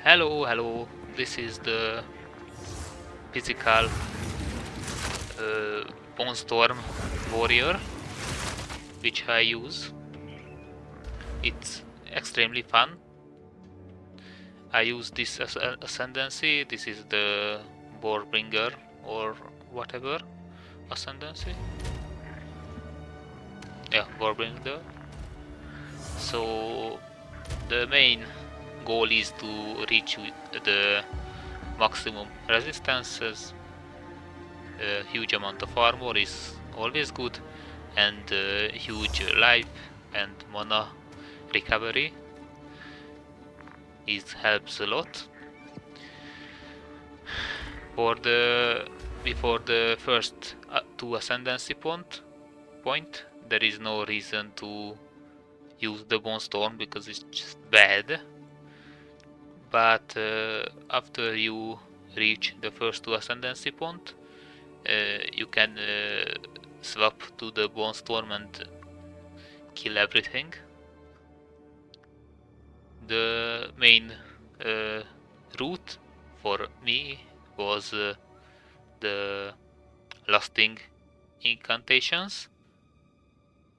Hello. This is the physical bonestorm warrior which I use. It's extremely fun. I use this as ascendancy. This is the Warbringer or whatever ascendancy. Yeah, Warbringer. So the main goal is to reach the maximum resistances. A huge amount of armor is always good, and huge life and mana recovery helps a lot. Before the first two ascendancy point, there is no reason to use the bone storm because it's just bad. But after you reach the first two ascendancy point, you can swap to the bone storm and kill everything. The main route for me was the lasting incantations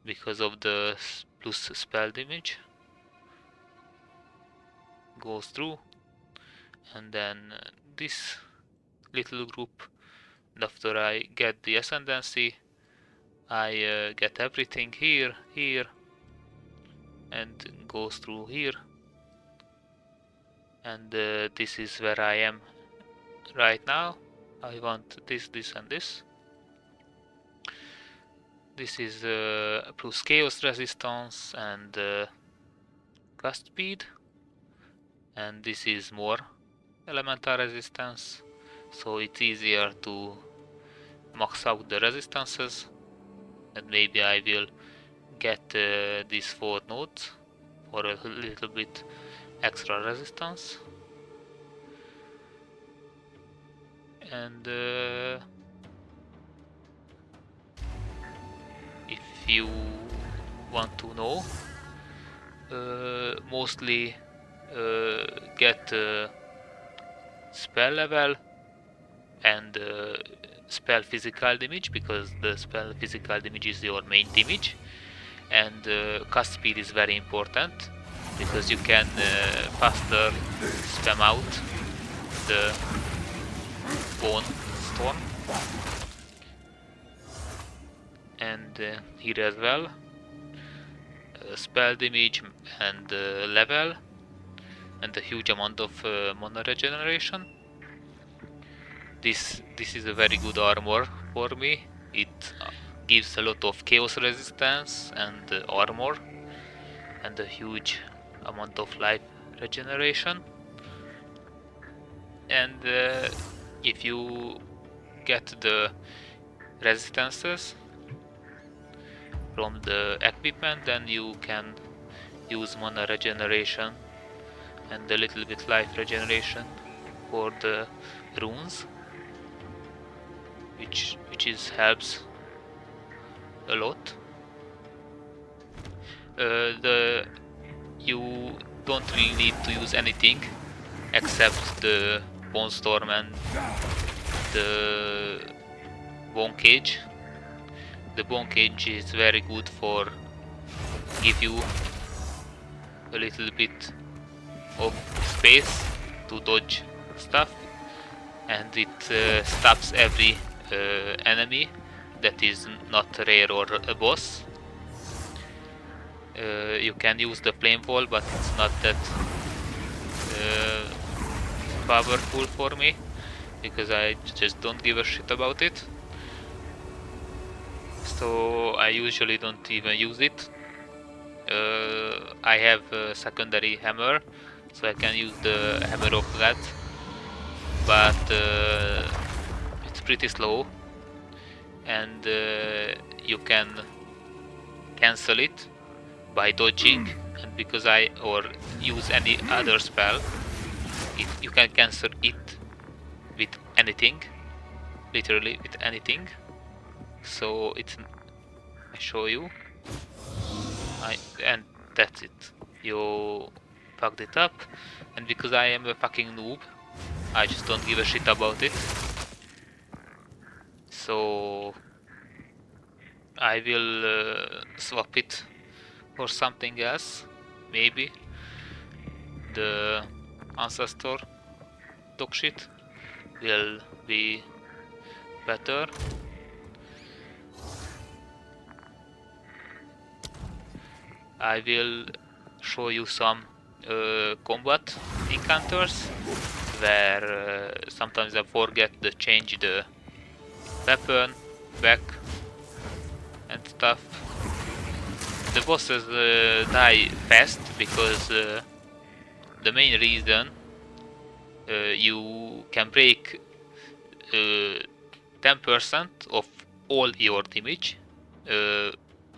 because of the plus spell damage goes through, and then this little group, after I get the ascendancy, I get everything here, and goes through here, and this is where I am right now. I want this and this. This is plus chaos resistance and cast speed, and this is more elemental resistance, so it's easier to max out the resistances, and maybe I will get these 4 nodes for a little bit extra resistance. And if you want to know, mostly get spell level and spell physical damage, because the spell physical damage is your main damage, and cast speed is very important because you can faster spam out the bone storm. And here as well, spell damage and level and a huge amount of mana regeneration. This is a very good armor for me. It gives a lot of chaos resistance and armor and a huge amount of life regeneration. And if you get the resistances from the equipment, then you can use mana regeneration and a little bit life regeneration for the runes, which helps a lot. You don't really need to use anything except the bone storm and the bone cage. The bone cage is very good for give you a little bit of space to dodge stuff, and it stops every enemy that is not rare or a boss. You can use the flame wall, but it's not that powerful for me because I just don't give a shit about it. So I usually don't even use it. I have a secondary hammer, so I can use the hammer of God, but it's pretty slow, and you can cancel it by dodging, and because or use any other spell, you can cancel it with anything, literally with anything. So I show you, and that's it. You fucked it up, and because I am a fucking noob, I just don't give a shit about it. So I will swap it for something else, maybe the ancestor dog shit will be better. I will show you some combat encounters where sometimes I forget to change the weapon back and stuff. The bosses die fast because the main reason you can break 10% of all your damage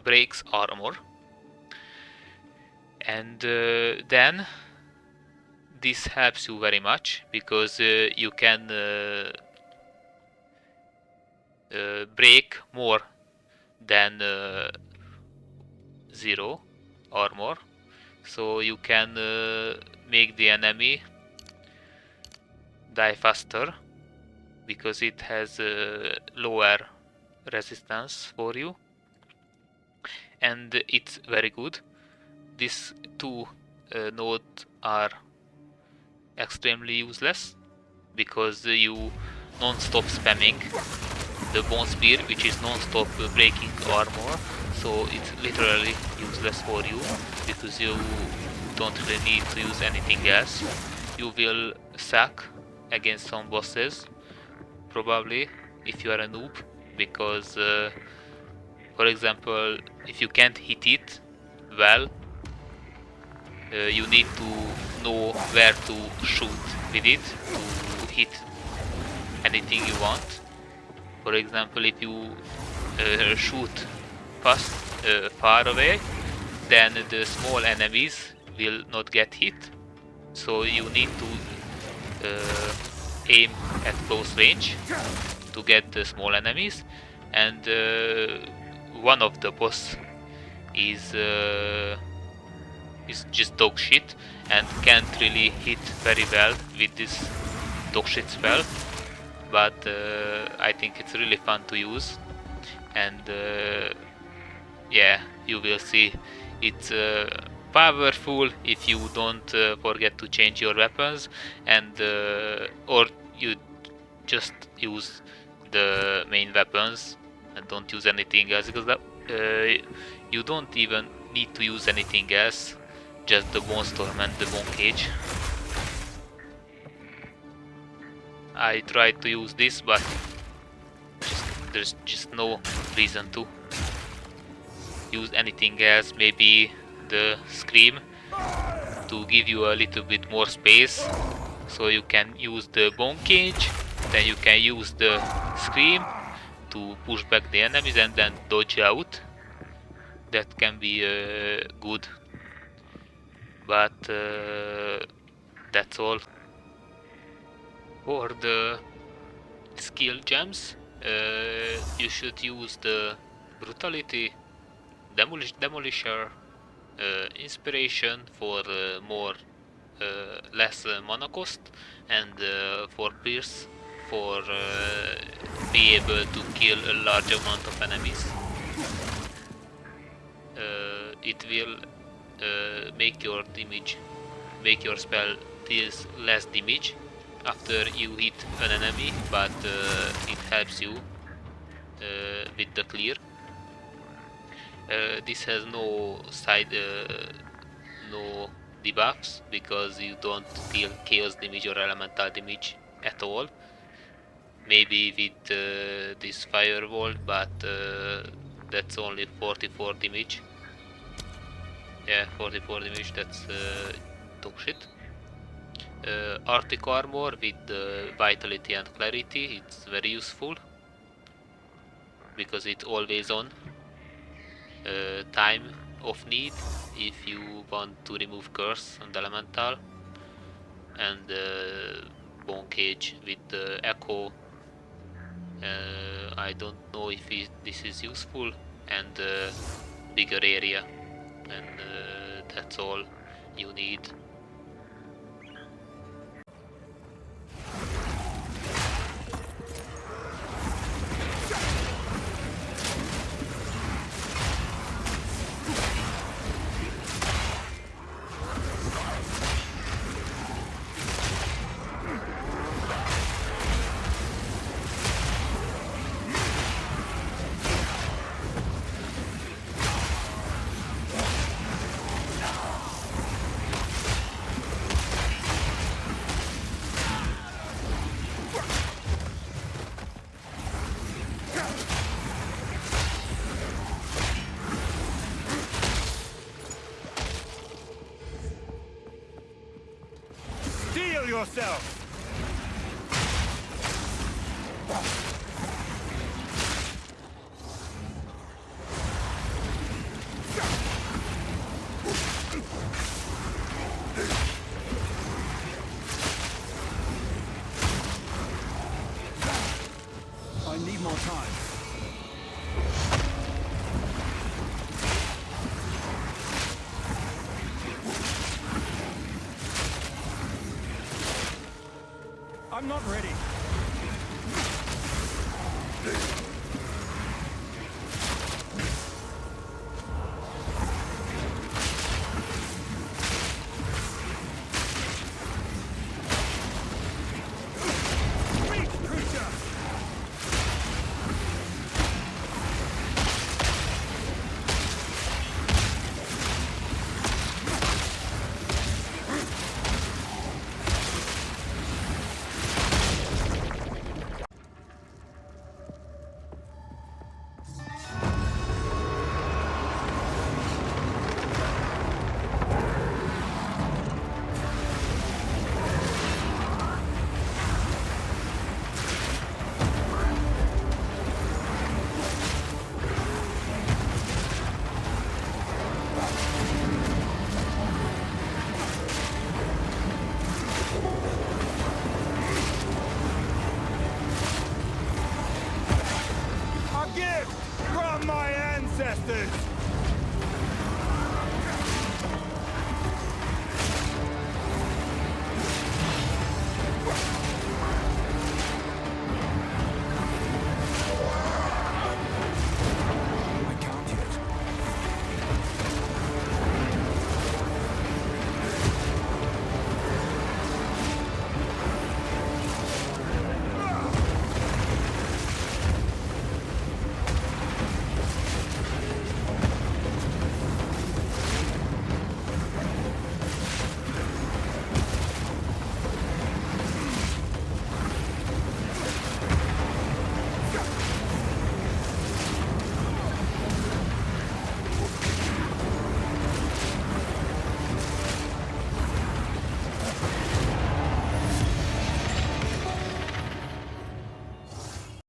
breaks armor, and then this helps you very much because you can break more than 0 armor, so you can make the enemy die faster because it has lower resistance for you, and it's very good. These two nodes are extremely useless because you non-stop spamming the bone spear, which is non-stop breaking armor, so it's literally useless for you because you don't really need to use anything else. You will suck against some bosses probably if you are a noob, because for example, if you can't hit it well, you need to know where to shoot with it to hit anything you want. For example, if you shoot far away, then the small enemies will not get hit, so you need to aim at close range to get the small enemies, and one of the boss is just dog shit and can't really hit very well with this dog shit spell, but I think it's really fun to use, and yeah, you will see it's powerful if you don't forget to change your weapons, and or you just use the main weapons and don't use anything else, because you don't even need to use anything else, just the bonestorm and the bone cage. I tried to use this, but there's just no reason to use anything else. Maybe the scream to give you a little bit more space, so you can use the bone cage, then you can use the scream to push back the enemies and then dodge out. That can be good, but that's all. For the skill gems, you should use the brutality, demolisher, inspiration for more less mana cost, and for pierce for be able to kill a large amount of enemies. It will make your spell deals less damage after you hit an enemy, but it helps you with the clear. This has no no debuffs because you don't deal chaos damage or elemental damage at all. Maybe with this firewall, but that's only 44 damage. Yeah, 44 damage, that's dog shit. Arctic armor with vitality and clarity, it's very useful because it's always on time of need if you want to remove curse and elemental, and bone cage with echo. I don't know if this is useful, and bigger area, and that's all you need. yourself! I need more time. I'm not ready. A gift from my ancestors!